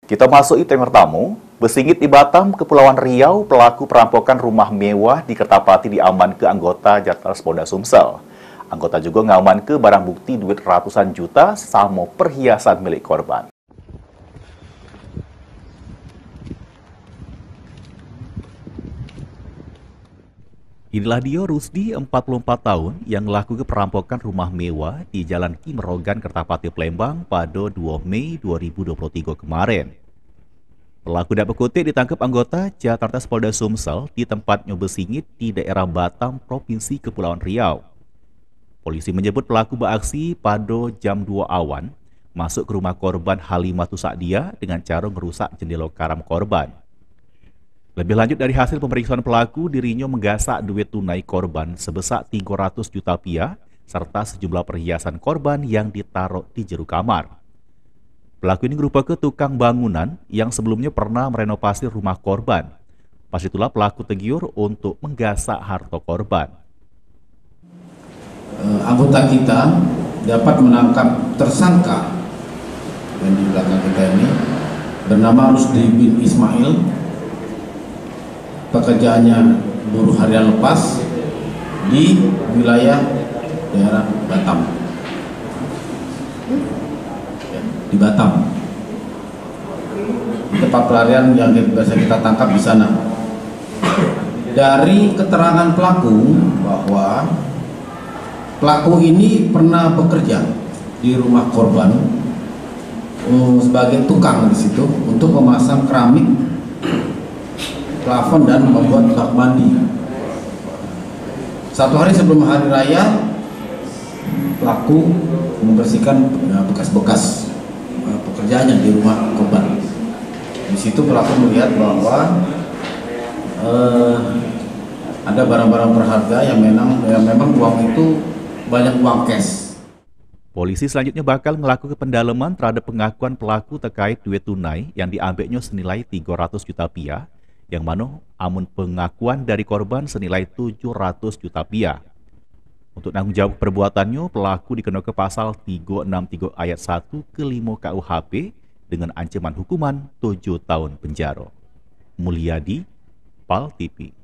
Kita masuk itu yang pertama. Bersingit di Batam, Kepulauan Riau, pelaku perampokan rumah mewah di Kertapati diaman ke anggota Jatras Polda Sumsel. Anggota juga ngaman ke barang bukti duit ratusan juta sama perhiasan milik korban. Inilah dia Rusdi, 44 tahun, yang melakukan perampokan rumah mewah di Jalan Ki Merogan, Kertapati, Palembang pada 2 Mei 2023 kemarin. Pelaku dapat kutik ditangkap anggota Jatras Polda Sumsel di tempatnya bersingit di daerah Batam, Provinsi Kepulauan Riau. Polisi menyebut pelaku beraksi pada jam 2 awan, masuk ke rumah korban Halimatus Sa'dia dengan cara merusak jendela karam korban. Lebih lanjut dari hasil pemeriksaan pelaku, dirinya menggasak duit tunai korban sebesar 300 juta rupiah serta sejumlah perhiasan korban yang ditaruh di jero kamar. Pelaku ini merupakan tukang bangunan yang sebelumnya pernah merenovasi rumah korban. Pas itulah pelaku tergiur untuk menggasak harta korban. Anggota kita dapat menangkap tersangka yang di belakang kita ini bernama Rusdi bin Ismail. Pekerjaannya buruh harian lepas di wilayah daerah Batam. Di Batam, di tempat pelarian yang biasa kita tangkap di sana. Dari keterangan pelaku bahwa pelaku ini pernah bekerja di rumah korban sebagai tukang di situ untuk memasang keramik, plafon dan membuat bak mandi. Satu hari sebelum hari raya, pelaku membersihkan bekas-bekas pekerjaannya di rumah korban. Di situ pelaku melihat bahwa ada barang-barang berharga yang memang uang itu banyak uang cash. Polisi selanjutnya bakal melakukan pendalaman terhadap pengakuan pelaku terkait duit tunai yang diambilnya senilai 300 juta rupiah, yang mana amun pengakuan dari korban senilai 700 juta rupiah. Untuk tanggung jawab perbuatannya, pelaku dikenakan pasal 363 ayat 1 ke 5 KUHP dengan ancaman hukuman 7 tahun penjara. Mulyadi, PAL TV.